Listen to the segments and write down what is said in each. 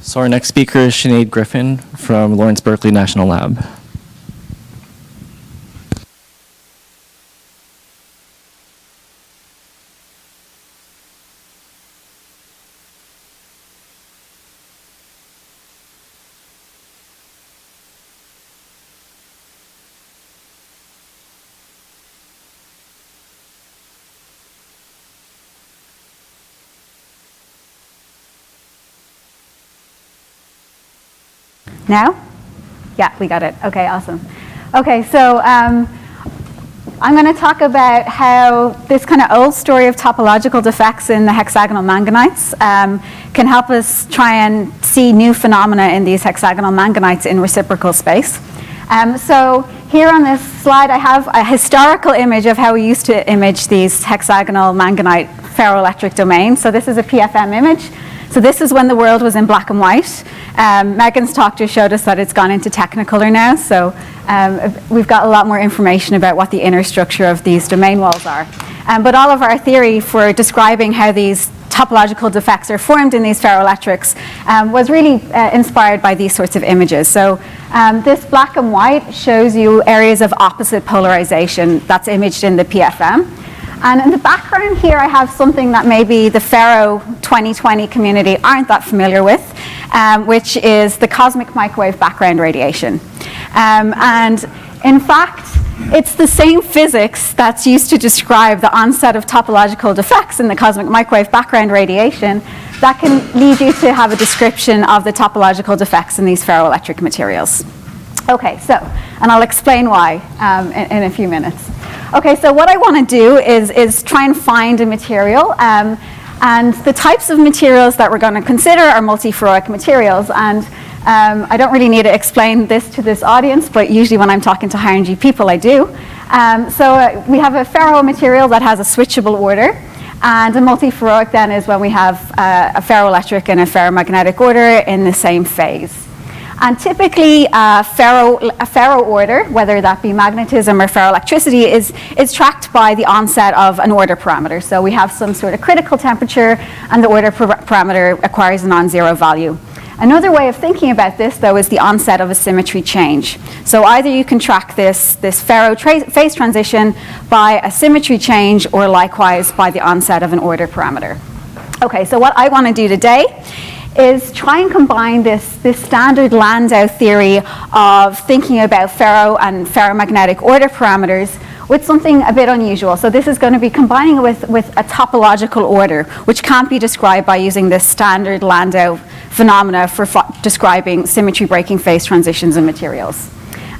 So our next speaker is Sinead Griffin from Lawrence Berkeley National Lab. Now? Yeah, we got it. Okay, awesome. Okay, so I'm going to talk about how this kind of old story of topological defects in the hexagonal Manganites can help us try and see new phenomena in these hexagonal Manganites in reciprocal space. So here on this slide, I have a historical image of how we used to image these hexagonal Manganite ferroelectric domains. So this is a PFM image. So this is when the world was in black and white. Megan's talk just showed us that it's gone into Technicolor now, so we've got a lot more information about what the inner structure of these domain walls are. But all of our theory for describing how these topological defects are formed in these ferroelectrics was really inspired by these sorts of images. So this black and white shows you areas of opposite polarization that's imaged in the PFM. And in the background here, I have something that maybe the Ferro 2020 community aren't that familiar with, which is the cosmic microwave background radiation. And in fact, it's the same physics that's used to describe the onset of topological defects in the cosmic microwave background radiation that can lead you to have a description of the topological defects in these ferroelectric materials. Okay, so, and I'll explain why in a few minutes. Okay, so what I want to do is try and find a material, and the types of materials that we're going to consider are multi-ferroic materials, and I don't really need to explain this to this audience, but usually when I'm talking to high energy people, I do. So we have a ferro material that has a switchable order, and a multi-ferroic then is when we have a ferroelectric and a ferromagnetic order in the same phase. And typically, a ferro order, whether that be magnetism or ferroelectricity, is tracked by the onset of an order parameter. So we have some sort of critical temperature, and the order parameter acquires a non-zero value. Another way of thinking about this, though, is the onset of a symmetry change. So either you can track this ferro phase transition by a symmetry change, or likewise by the onset of an order parameter. Okay, so what I want to do today is try and combine this standard Landau theory of thinking about ferro and ferromagnetic order parameters with something a bit unusual. So this is going to be combining with a topological order, which can't be described by using this standard Landau phenomena for describing symmetry breaking phase transitions in materials.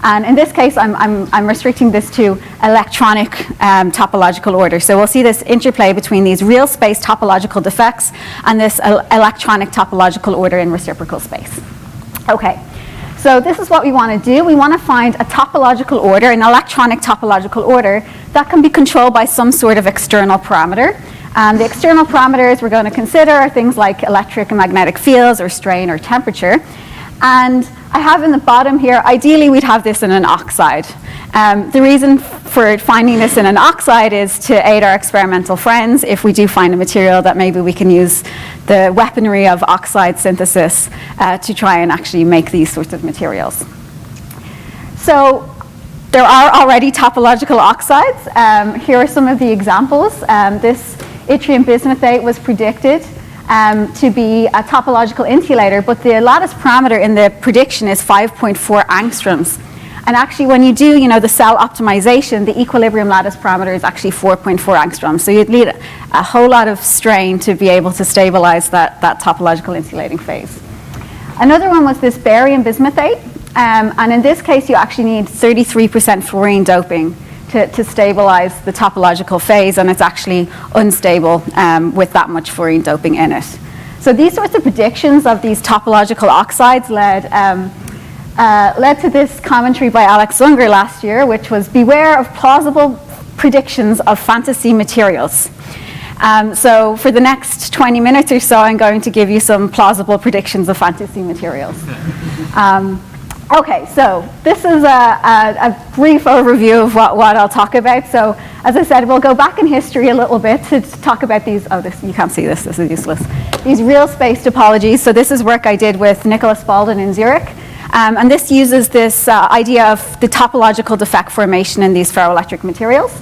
And in this case, I'm restricting this to electronic topological order. So we'll see this interplay between these real space topological defects and this electronic topological order in reciprocal space. Okay, so this is what we want to do. We want to find a topological order, an electronic topological order, that can be controlled by some sort of external parameter. The external parameters we're going to consider are things like electric and magnetic fields, or strain, or temperature. And I have in the bottom here, ideally we'd have this in an oxide. The reason for finding this in an oxide is to aid our experimental friends if we do find a material that maybe we can use the weaponry of oxide synthesis to try and actually make these sorts of materials. So there are already topological oxides. Here are some of the examples. This yttrium bismuthate was predicted to be a topological insulator, but the lattice parameter in the prediction is 5.4 angstroms. And actually, when you do, the cell optimization, the equilibrium lattice parameter is actually 4.4 angstroms. So you'd need a whole lot of strain to be able to stabilize that topological insulating phase. Another one was this barium bismuthate, and in this case, you actually need 33% fluorine doping to stabilize the topological phase, and it's actually unstable with that much fluorine doping in it. So these sorts of predictions of these topological oxides led to this commentary by Alex Zunger last year, which was beware of plausible predictions of fantasy materials. So for the next 20 minutes or so, I'm going to give you some plausible predictions of fantasy materials. Okay, so this is a brief overview of what I'll talk about. So as I said, we'll go back in history a little bit to talk about these, you can't see this is useless. These real space topologies. So this is work I did with Nicholas Spalding in Zürich. And this uses this idea of the topological defect formation in these ferroelectric materials.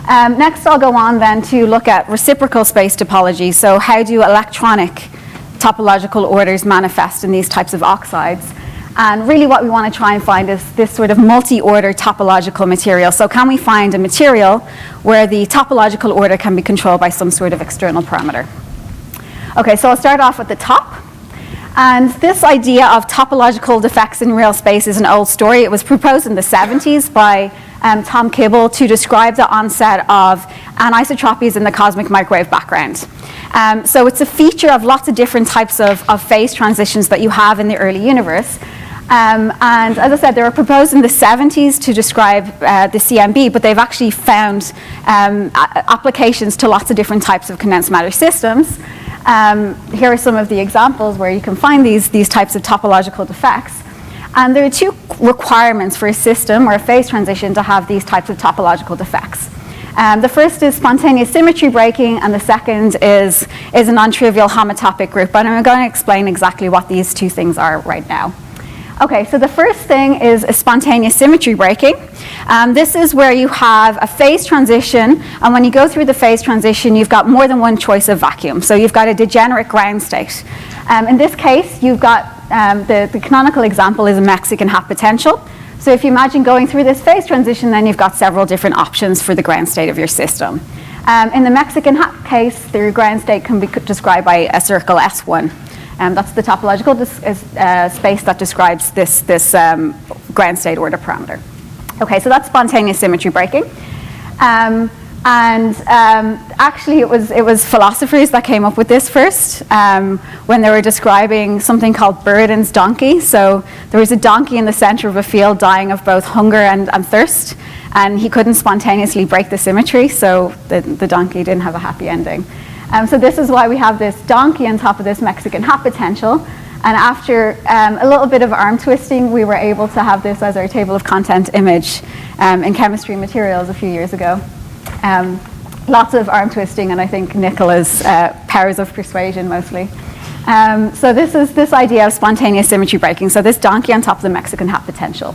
Next, I'll go on then to look at reciprocal space topology. So how do electronic topological orders manifest in these types of oxides? And really what we want to try and find is this sort of multi-order topological material. So can we find a material where the topological order can be controlled by some sort of external parameter? Okay, so I'll start off at the top. And this idea of topological defects in real space is an old story. It was proposed in the 70s by Tom Kibble to describe the onset of anisotropies in the cosmic microwave background. So it's a feature of lots of different types of phase transitions that you have in the early universe. And as I said, they were proposed in the 70s to describe the CMB, but they've actually found applications to lots of different types of condensed matter systems. Here are some of the examples where you can find these types of topological defects. And there are two requirements for a system or a phase transition to have these types of topological defects. The first is spontaneous symmetry breaking, and the second is a non-trivial homotopic group. And I'm going to explain exactly what these two things are right now. Okay, so the first thing is a spontaneous symmetry breaking. This is where you have a phase transition, and when you go through the phase transition, you've got more than one choice of vacuum. So you've got a degenerate ground state. In this case, you've got the canonical example is a Mexican hat potential. So if you imagine going through this phase transition, then you've got several different options for the ground state of your system. In the Mexican hat case, the ground state can be described by a circle S1. That's the topological space that describes this ground state order parameter. Okay, so that's spontaneous symmetry breaking. Actually, it was philosophers that came up with this first when they were describing something called Buridan's donkey. So there was a donkey in the center of a field dying of both hunger and thirst, and he couldn't spontaneously break the symmetry, so the donkey didn't have a happy ending. So this is why we have this donkey on top of this Mexican hat potential. And after a little bit of arm twisting, we were able to have this as our table of content image in chemistry materials a few years ago. Lots of arm twisting, and I think Nicola's powers of persuasion mostly. So this is this idea of spontaneous symmetry breaking. So this donkey on top of the Mexican hat potential.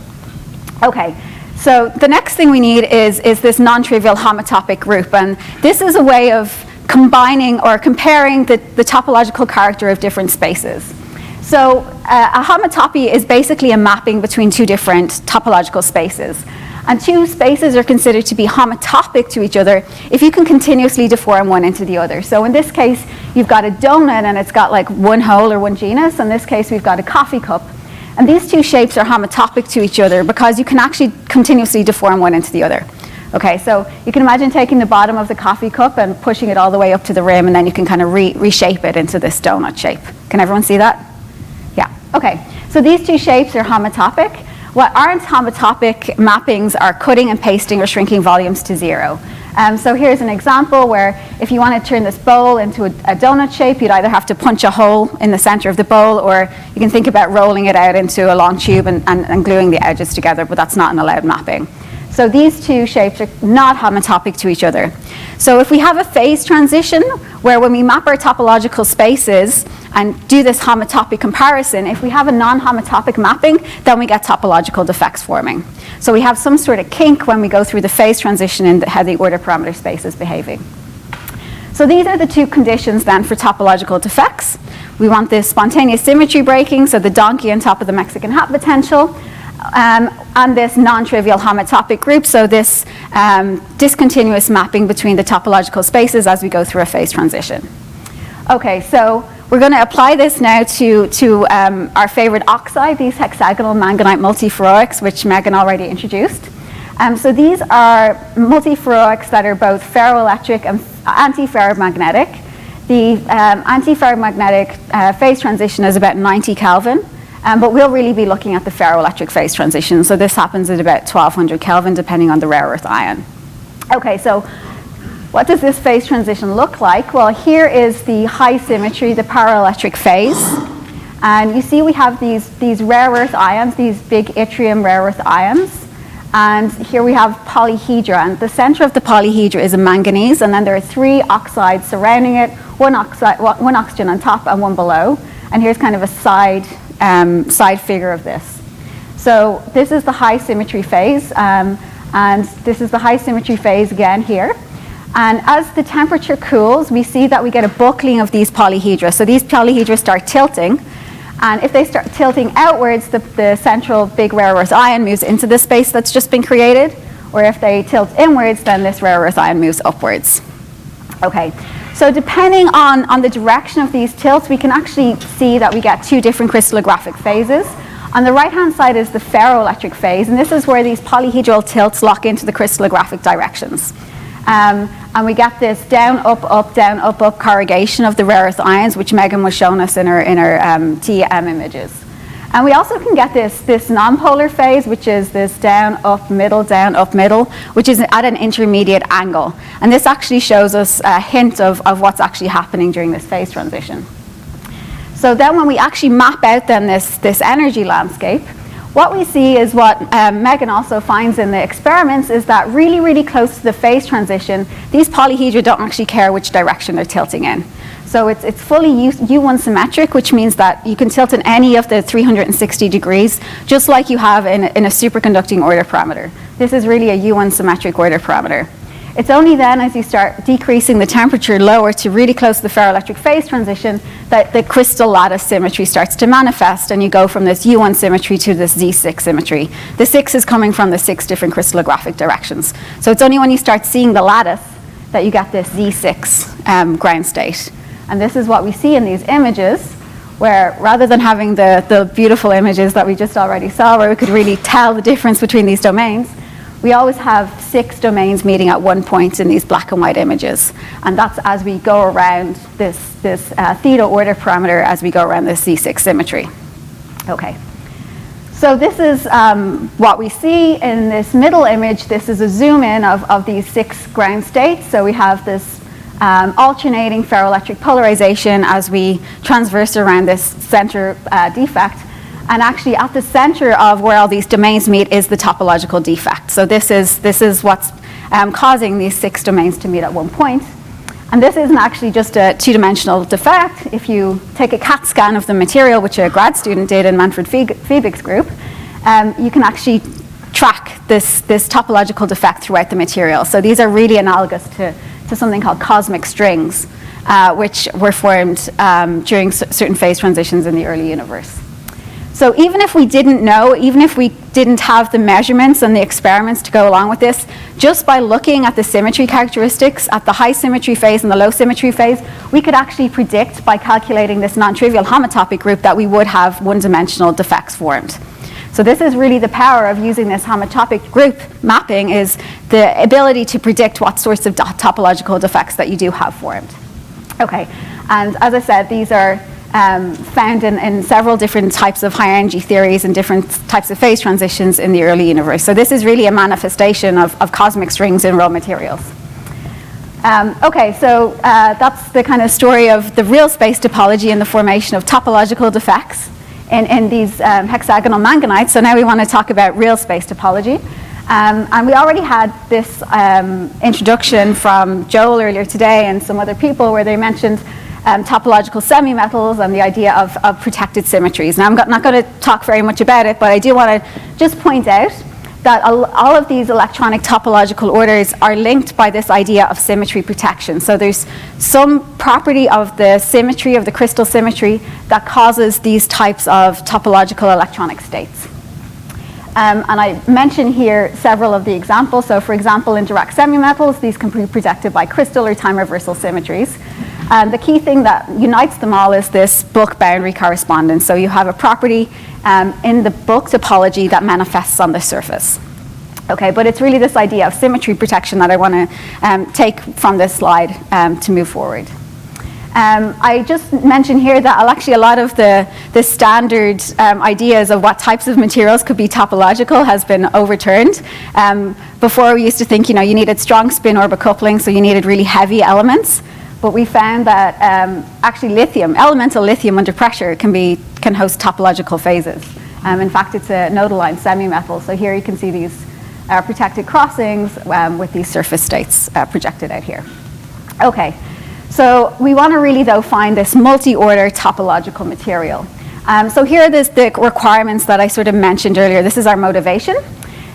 Okay, so the next thing we need is this non-trivial homotopic group. And this is a way of combining or comparing the topological character of different spaces. So a homotopy is basically a mapping between two different topological spaces. And two spaces are considered to be homotopic to each other if you can continuously deform one into the other. So in this case, you've got a donut and it's got like one hole or one genus. In this case, we've got a coffee cup. And these two shapes are homotopic to each other because you can actually continuously deform one into the other. Okay, so you can imagine taking the bottom of the coffee cup and pushing it all the way up to the rim, and then you can kind of reshape it into this donut shape. Can everyone see that? Yeah, okay. So these two shapes are homotopic. What aren't homotopic mappings are cutting and pasting or shrinking volumes to zero. So here's an example where if you want to turn this bowl into a donut shape, you'd either have to punch a hole in the center of the bowl, or you can think about rolling it out into a long tube and gluing the edges together, but that's not an allowed mapping. So these two shapes are not homotopic to each other. So if we have a phase transition where when we map our topological spaces and do this homotopic comparison, if we have a non-homotopic mapping, then we get topological defects forming. So we have some sort of kink when we go through the phase transition in how the order parameter space is behaving. So these are the two conditions then for topological defects. We want this spontaneous symmetry breaking, so the donkey on top of the Mexican hat potential, and this non-trivial homotopic group, so this discontinuous mapping between the topological spaces as we go through a phase transition. Okay, so we're going to apply this now to our favorite oxide, these hexagonal manganite multiferroics, which Megan already introduced. So these are multiferroics that are both ferroelectric and anti-ferromagnetic. The anti-ferromagnetic phase transition is about 90 Kelvin. But we'll really be looking at the ferroelectric phase transition. So this happens at about 1200 Kelvin, depending on the rare earth ion. Okay, so what does this phase transition look like? Well, here is the high symmetry, the paraelectric phase. And you see we have these rare earth ions, these big yttrium rare earth ions. And here we have polyhedra, and the center of the polyhedra is a manganese, and then there are 3 oxides surrounding it, one oxygen on top and one below. And here's kind of a side figure of this. So this is the high symmetry phase, and this is the high symmetry phase again here. And as the temperature cools, we see that we get a buckling of these polyhedra. So these polyhedra start tilting. And if they start tilting outwards, the central big rare earth ion moves into the space that's just been created. Or if they tilt inwards, then this rare earth ion moves upwards. Okay, so depending on the direction of these tilts, we can actually see that we get 2 different crystallographic phases. On the right-hand side is the ferroelectric phase, and this is where these polyhedral tilts lock into the crystallographic directions. And we get this down, up corrugation of the rare earth ions, which Megan was showing us in her TEM images. And we also can get this non-polar phase, which is this down, up, middle, which is at an intermediate angle. And this actually shows us a hint of what's actually happening during this phase transition. So then when we actually map out then this energy landscape, what we see is what Megan also finds in the experiments is that really, really close to the phase transition, these polyhedra don't actually care which direction they're tilting in. So it's fully U1 symmetric, which means that you can tilt in any of the 360 degrees, just like you have in a superconducting order parameter. This is really a U1 symmetric order parameter. It's only then as you start decreasing the temperature lower to really close to the ferroelectric phase transition that the crystal lattice symmetry starts to manifest, and you go from this U1 symmetry to this Z6 symmetry. The 6 is coming from the 6 different crystallographic directions. So it's only when you start seeing the lattice that you get this Z6 ground state. And this is what we see in these images, where rather than having the beautiful images that we just already saw, where we could really tell the difference between these domains, we always have 6 domains meeting at one point in these black and white images. And that's as we go around this theta order parameter, as we go around this Z6 symmetry. Okay. So this is what we see in this middle image. This is a zoom in of these 6 ground states. So we have this alternating ferroelectric polarization as we transverse around this center defect. And actually at the center of where all these domains meet is the topological defect. So this is what's causing these 6 domains to meet at one point. And this isn't actually just a 2-dimensional defect. If you take a CAT scan of the material, which a grad student did in Manfred Fiebig's group, you can actually track this topological defect throughout the material. So these are really analogous to something called cosmic strings, which were formed during certain phase transitions in the early universe. So even if we didn't know, even if we didn't have the measurements and the experiments to go along with this, just by looking at the symmetry characteristics at the high symmetry phase and the low symmetry phase, we could actually predict by calculating this non-trivial homotopy group that we would have one-dimensional defects formed. So this is really the power of using this homotopic group mapping, is the ability to predict what sorts of topological defects that you do have formed. Okay, and as I said, these are found in several different types of high energy theories and different types of phase transitions in the early universe. So this is really a manifestation of cosmic strings in raw materials. Okay, so that's the kind of story of the real space topology and the formation of topological defects in these hexagonal manganites. So now we want to talk about real space topology. And we already had this introduction from Joel earlier today and some other people where they mentioned topological semi-metals and the idea of protected symmetries. Now, I'm not going to talk very much about it, but I do want to just point out that all of these electronic topological orders are linked by this idea of symmetry protection. So there's some property of the symmetry, of the crystal symmetry, that causes these types of topological electronic states. And I mention here several of the examples. So for example, in direct semi-metals, these can be protected by crystal or time reversal symmetries. And the key thing that unites them all is this bulk boundary correspondence. So you have a property in the bulk topology that manifests on the surface. Okay, but it's really this idea of symmetry protection that I want to take from this slide to move forward. I just mentioned here that actually a lot of the standard ideas of what types of materials could be topological has been overturned. Before we used to think, you needed strong spin orbit coupling, so you needed really heavy elements. but we found that actually lithium, elemental lithium under pressure can host topological phases. In fact, it's a nodaline semi-metal. So here you can see these protected crossings with these surface states projected out here. Okay, so we want to really, though, find this multi-order topological material. So here are the requirements that I sort of mentioned earlier. This is our motivation.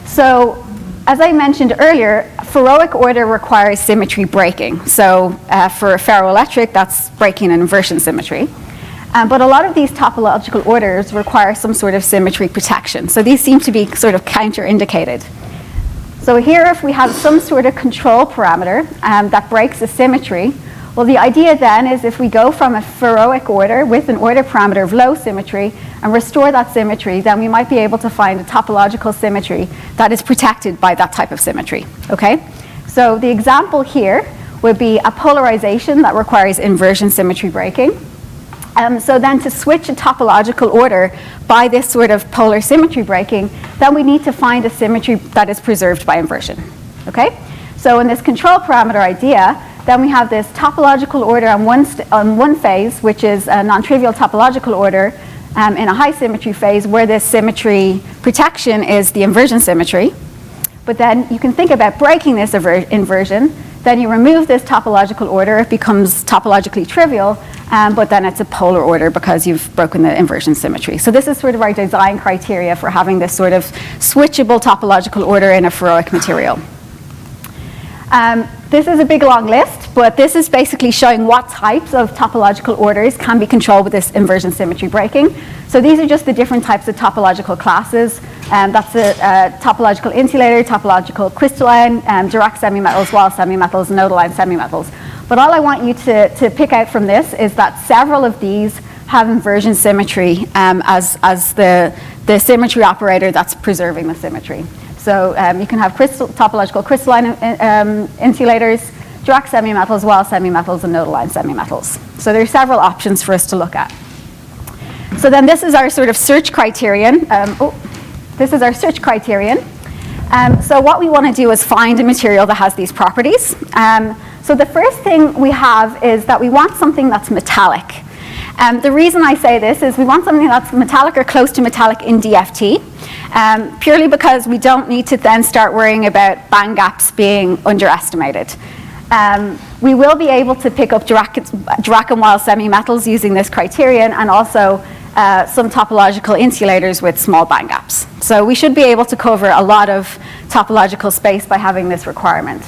So as I mentioned earlier, Ferroic order requires symmetry breaking. So for ferroelectric, that's breaking and inversion symmetry. But a lot of these topological orders require some sort of symmetry protection. So these seem to be sort of counter-indicated. So here, if we have some sort of control parameter that breaks a symmetry, well, the idea then is if we go from a Ferroic order with an order parameter of low symmetry and restore that symmetry, then we might be able to find a topological symmetry that is protected by that type of symmetry, okay? So the example here would be a polarization that requires inversion symmetry breaking. So then to switch a topological order by this sort of polar symmetry breaking, then we need to find a symmetry that is preserved by inversion, okay? So in this control parameter idea, then we have this topological order on one phase, which is a non-trivial topological order in a high symmetry phase where this symmetry protection is the inversion symmetry. But then you can think about breaking this inversion. Then you remove this topological order. It becomes topologically trivial, but then it's a polar order because you've broken the inversion symmetry. So this is sort of our design criteria for having this sort of switchable topological order in a Ferroic material. This is a big long list, but this is basically showing what types of topological orders can be controlled with this inversion symmetry breaking. So these are just the different types of topological classes. That's a topological insulator, topological crystalline, Dirac semimetals, Wall semimetals, nodaline semimetals. But all I want you to pick out from this is that several of these have inversion symmetry as the symmetry operator that's preserving the symmetry. So you can have topological crystalline insulators, Dirac semimetals, Wall semimetals, and nodaline semimetals. So there are several options for us to look at. So then this is our sort of search criterion. This is our search criterion. So what we want to do is find a material that has these properties. So the first thing we have is that we want something that's metallic. The reason I say this is we want something that's metallic or close to metallic in DFT, purely because we don't need to then start worrying about band gaps being underestimated. We will be able to pick up Dirac and Wall semimetals using this criterion, and also some topological insulators with small band gaps. So we should be able to cover a lot of topological space by having this requirement.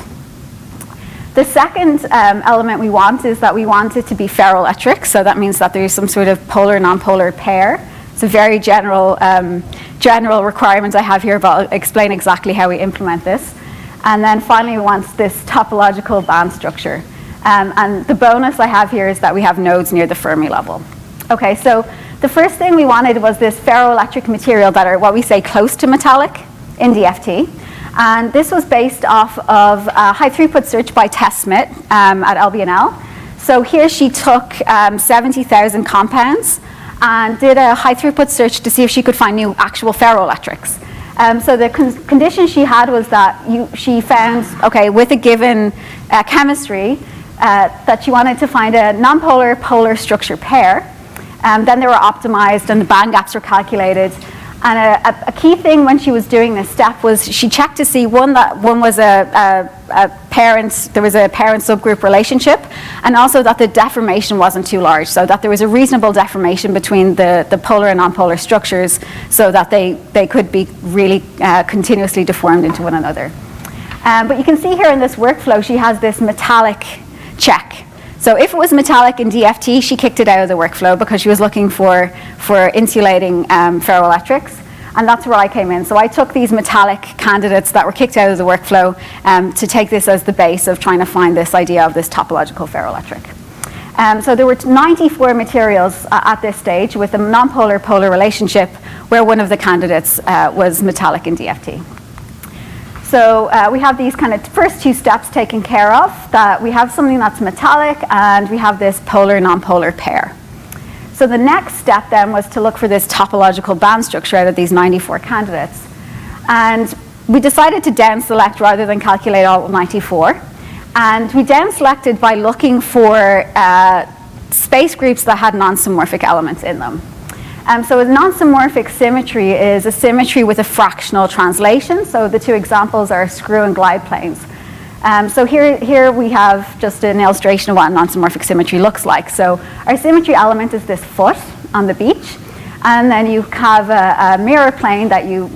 The second element we want is that we want it to be ferroelectric, so that means that there's some sort of polar-nonpolar pair. It's a very general requirement I have here, but I'll explain exactly how we implement this. And then finally, we want this topological band structure. And the bonus I have here is that we have nodes near the Fermi level. Okay, so the first thing we wanted was this ferroelectric material that are what we say close to metallic in DFT. And this was based off of a high throughput search by Tess Smith at YMnO. So here she took 70,000 compounds and did a high throughput search to see if she could find new actual ferroelectrics. So the condition she had was that she found, okay, with a given chemistry, that she wanted to find a nonpolar polar structure pair. Then they were optimized and the band gaps were calculated. And a key thing when she was doing this step was she checked to see one was a parent, there was a parent subgroup relationship, and also that the deformation wasn't too large, so that there was a reasonable deformation between the polar and nonpolar structures, so that they could be really continuously deformed into one another. But you can see here in this workflow, she has this metallic check. So if it was metallic in DFT, she kicked it out of the workflow because she was looking for insulating ferroelectrics. And that's where I came in. So I took these metallic candidates that were kicked out of the workflow to take this as the base of trying to find this idea of this topological ferroelectric. So there were 94 materials at this stage with a nonpolar-polar relationship where one of the candidates was metallic in DFT. So we have these kind of first two steps taken care of, that we have something that's metallic and we have this polar-nonpolar pair. So the next step then was to look for this topological band structure out of these 94 candidates. And we decided to down select rather than calculate all 94. And we down selected by looking for space groups that had non-symmorphic elements in them. So a non-symmorphic symmetry is a symmetry with a fractional translation. So the two examples are screw and glide planes. So here we have just an illustration of what a non-symmorphic symmetry looks like. So our symmetry element is this foot on the beach. And then you have a mirror plane that you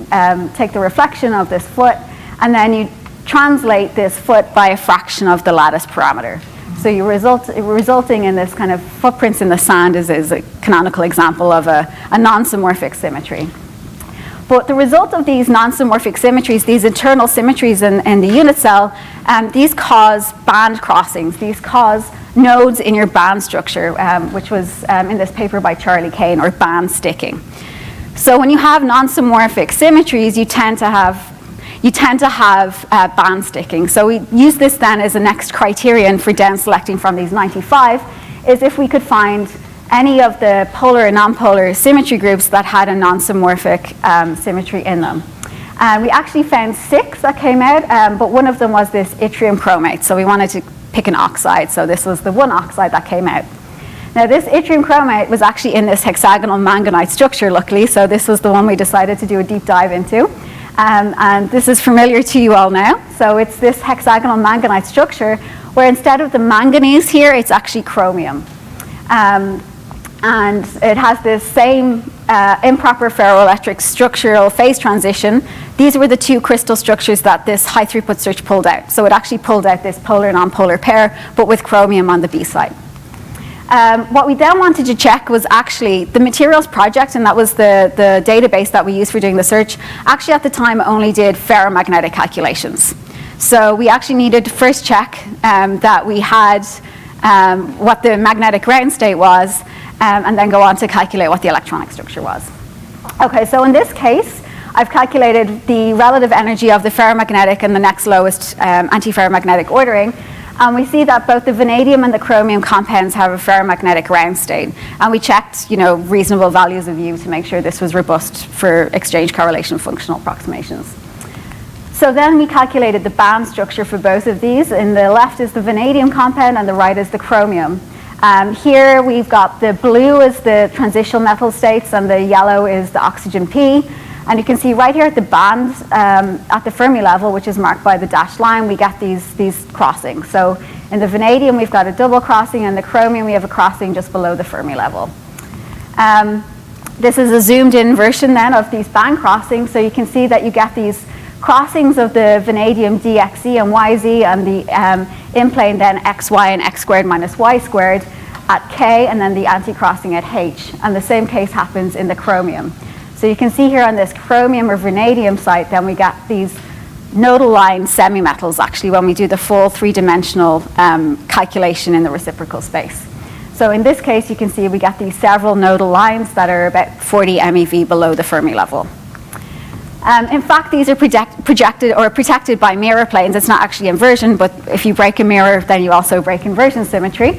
take the reflection of this foot, and then you translate this foot by a fraction of the lattice parameter. So you resulting in this kind of footprints in the sand is a canonical example of a non-symmorphic symmetry. But the result of these non-symmorphic symmetries, these internal symmetries in the unit cell, these cause band crossings. These cause nodes in your band structure, which was in this paper by Charlie Kane, or band sticking. So when you have non-symmorphic symmetries, you tend to have band sticking. So we use this then as the next criterion for down selecting from these 95, is if we could find any of the polar and non-polar symmetry groups that had a non-symmorphic symmetry in them. We actually found 6 that came out, but one of them was this yttrium chromate. So we wanted to pick an oxide, so this was the one oxide that came out. Now this yttrium chromate was actually in this hexagonal manganite structure, luckily, so this was the one we decided to do a deep dive into. And this is familiar to you all now. So it's this hexagonal manganite structure where instead of the manganese here, it's actually chromium. And it has this same improper ferroelectric structural phase transition. These were the 2 crystal structures that this high throughput search pulled out. So it actually pulled out this polar non-polar pair, but with chromium on the B side. What we then wanted to check was actually the materials project, and that was the database that we used for doing the search, actually at the time only did ferromagnetic calculations. So we actually needed to first check that we had what the magnetic ground state was, and then go on to calculate what the electronic structure was. Okay, so in this case, I've calculated the relative energy of the ferromagnetic and the next lowest antiferromagnetic ordering. And we see that both the vanadium and the chromium compounds have a ferromagnetic ground state. And we checked, reasonable values of U to make sure this was robust for exchange correlation functional approximations. So then we calculated the band structure for both of these. In the left is the vanadium compound and the right is the chromium. Here we've got the blue is the transitional metal states and the yellow is the oxygen P. And you can see right here at the band, at the Fermi level, which is marked by the dashed line, we get these crossings. So in the vanadium, we've got a double crossing, and the chromium, we have a crossing just below the Fermi level. This is a zoomed in version then of these band crossings. So you can see that you get these crossings of the vanadium dxz and yz, and the in-plane then xy and x squared minus y squared at k, and then the anti-crossing at h. And the same case happens in the chromium. So you can see here on this chromium or vanadium site, then we get these nodal line semi-metals actually when we do the full 3-dimensional calculation in the reciprocal space. So in this case, you can see we get these several nodal lines that are about 40 MeV below the Fermi level. In fact, these are projected or protected by mirror planes. It's not actually inversion, but if you break a mirror, then you also break inversion symmetry.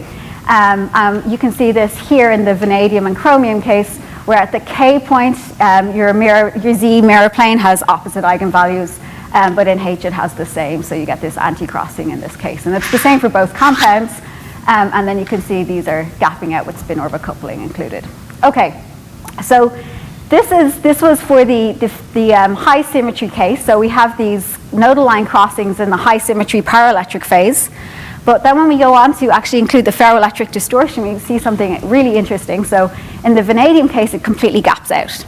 You can see this here in the vanadium and chromium case, where at the K point, your Z mirror plane has opposite eigenvalues, but in H it has the same, so you get this anti-crossing in this case. And it's the same for both compounds, and then you can see these are gapping out with spin orbit coupling included. Okay, so this was for the high symmetry case. So we have these nodal line crossings in the high symmetry paraelectric phase. But then when we go on to actually include the ferroelectric distortion, we see something really interesting. So in the vanadium case, it completely gaps out.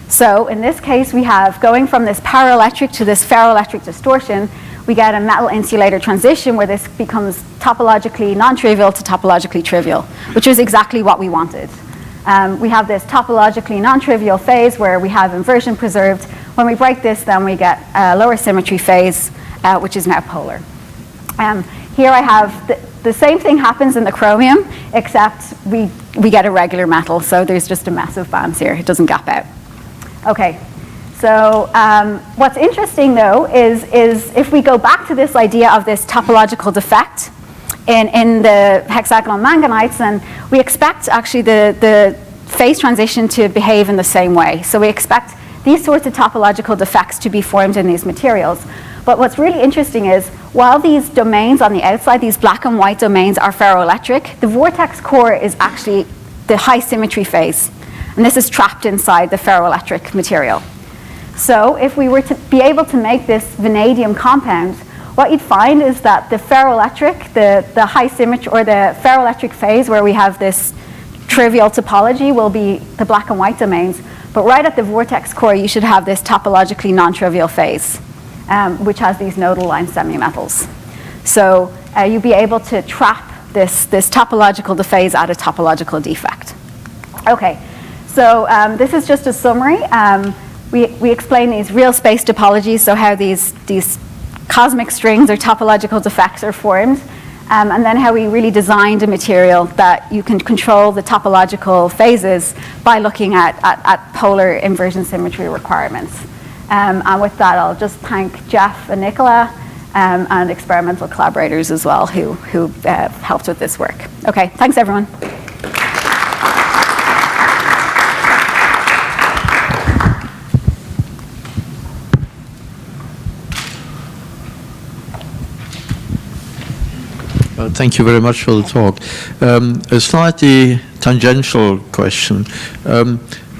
So in this case, we have going from this paraelectric to this ferroelectric distortion, we get a metal insulator transition where this becomes topologically non-trivial to topologically trivial, which is exactly what we wanted. We have this topologically non-trivial phase where we have inversion preserved. When we break this, then we get a lower symmetry phase, which is now polar. Here I have the same thing happens in the chromium, except we get a regular metal, so there's just a mess of bands here. It doesn't gap out. Okay, so what's interesting though is if we go back to this idea of this topological defect in the hexagonal manganites, and we expect actually the phase transition to behave in the same way. So we expect these sorts of topological defects to be formed in these materials. But what's really interesting is, while these domains on the outside, these black and white domains are ferroelectric, the vortex core is actually the high symmetry phase. And this is trapped inside the ferroelectric material. So if we were to be able to make this vanadium compound, what you'd find is that the ferroelectric, the high symmetry, or the ferroelectric phase where we have this trivial topology will be the black and white domains. But right at the vortex core, you should have this topologically non-trivial phase, which has these nodal line semimetals. So you'd be able to trap this topological phase at a topological defect. Okay, so this is just a summary. We explain these real space topologies, so how these cosmic strings or topological defects are formed, and then how we really designed a material that you can control the topological phases by looking at polar inversion symmetry requirements. And with that, I'll just thank Jeff and Nicola and experimental collaborators as well who helped with this work. Okay, thanks everyone. Thank you very much for the talk. A slightly tangential question.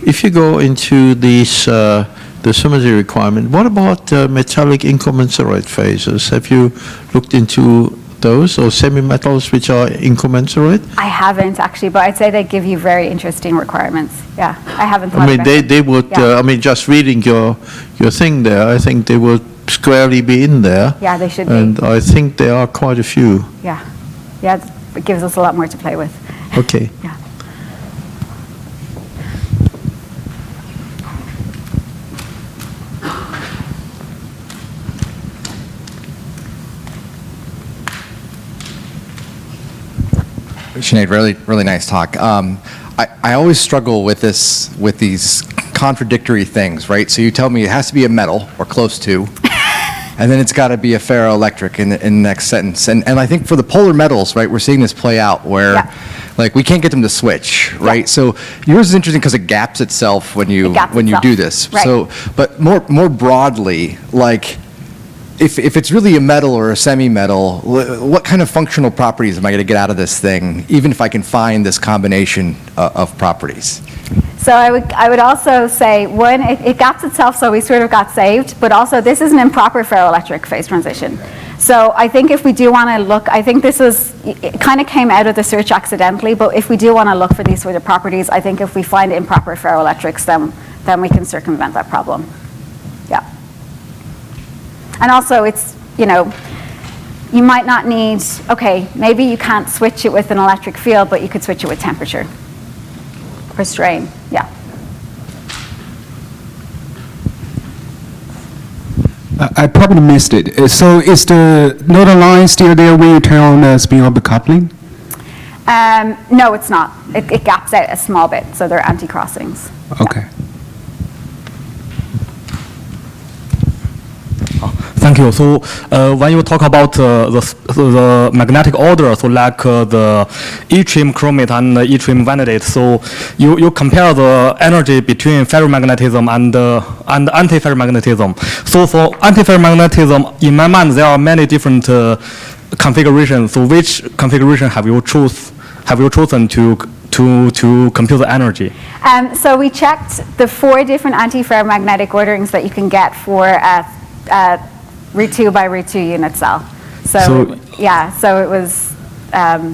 If you go into these, the symmetry requirement, what about metallic incommensurate phases? Have you looked into those, or semi-metals which are incommensurate? I haven't actually, but I'd say they give you very interesting requirements. Yeah, I haven't thought I mean, about they would, yeah. I mean, just reading your thing there, I think they would squarely be in there. Yeah, they should be. And I think there are quite a few. Yeah, yeah, it gives us a lot more to play with. Okay. Yeah. Sinead, really nice talk. I always struggle with these contradictory things, right? So you tell me it has to be a metal or close to, and then it's got to be a ferroelectric in the next sentence. And I think for the polar metals, right, we're seeing this play out where, like, we can't get them to switch, right? Yeah. So yours is interesting because it gaps itself when you do this. Right. So, but more broadly, like, if it's really a metal or a semi-metal, what kind of functional properties am I going to get out of this thing, even if I can find this combination of properties? So I would also say, one, it gaps itself, so we sort of got saved, but also this is an improper ferroelectric phase transition. So I think if we do want to look, I think it kind of came out of the search accidentally, but if we do want to look for these sort of properties, I think if we find improper ferroelectrics, then we can circumvent that problem. Yeah. And also it's, you might not need, okay, maybe you can't switch it with an electric field, but you could switch it with temperature or strain, yeah. I probably missed it. So is the nodal line still there when you turn on spin-off coupling? No, it's not. It gaps out a small bit, so they're anti-crossings. Okay. Yeah. Thank you. So when you talk about the magnetic order, so like the yttrium chromate and yttrium vanadate, so you compare the energy between ferromagnetism and antiferromagnetism. So for antiferromagnetism, in my mind, there are many different configurations. So which configuration have you chosen to compute the energy? So we checked the 4 different antiferromagnetic orderings that you can get for root 2 by root 2 unit cell. So yeah, so it was,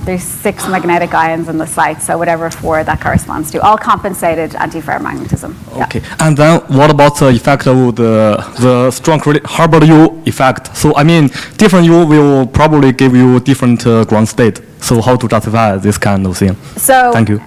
there's 6 magnetic ions in the site, so whatever 4 that corresponds to, all compensated antiferromagnetism. Okay, yeah. And then what about the effect of the strong Hubbard U effect? So I mean, different U will probably give you different ground state. So how to justify this kind of thing? So thank you.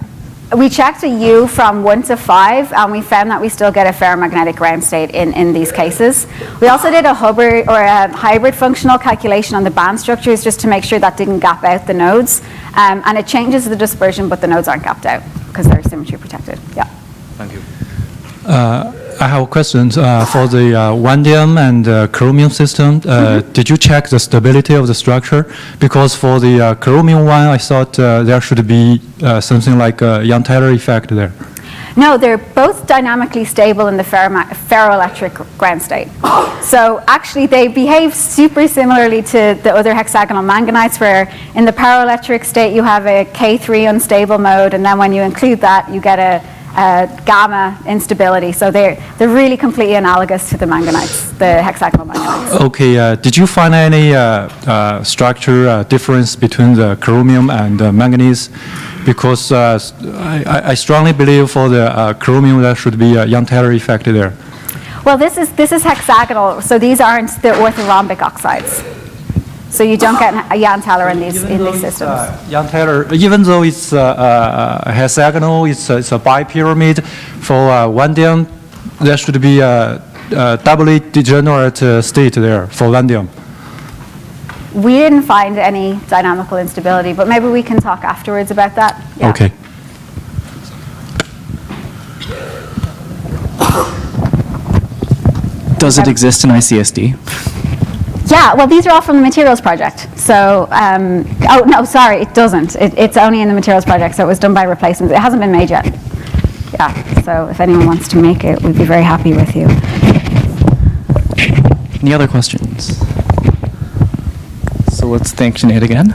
We checked a U from 1 to 5, and we found that we still get a ferromagnetic ground state in these cases. We also did a Hubbard or a hybrid functional calculation on the band structures just to make sure that didn't gap out the nodes. And it changes the dispersion, but the nodes aren't gapped out because they're symmetry protected. Yeah. Thank you. I have questions for the vanadium and chromium system. Did you check the stability of the structure? Because for the chromium one, I thought there should be something like a Young-Taylor effect there. No, they're both dynamically stable in the ferroelectric ground state. So actually they behave super similarly to the other hexagonal manganites, where in the ferroelectric state you have a K3 unstable mode, and then when you include that you get a gamma instability. So they're really completely analogous to the manganites, the hexagonal manganites. Okay, did you find any structure difference between the chromium and manganese? Because I strongly believe for the chromium there should be a Young-Taylor effect there. Well, this is hexagonal, so these aren't the orthorhombic oxides. So you don't get a Young-Taylor in these systems. Young-Taylor, even though it's hexagonal, it's a bipyramid, for 1D, there should be a doubly degenerate state there for 1D. We didn't find any dynamical instability, but maybe we can talk afterwards about that. Yeah. Okay. Does it exist in ICSD? Yeah, well, these are all from the materials project. So, oh, no, sorry, it doesn't. It's only in the materials project, so it was done by replacement. It hasn't been made yet. Yeah, so if anyone wants to make it, we'd be very happy with you. Any other questions? So let's thank Sinead again.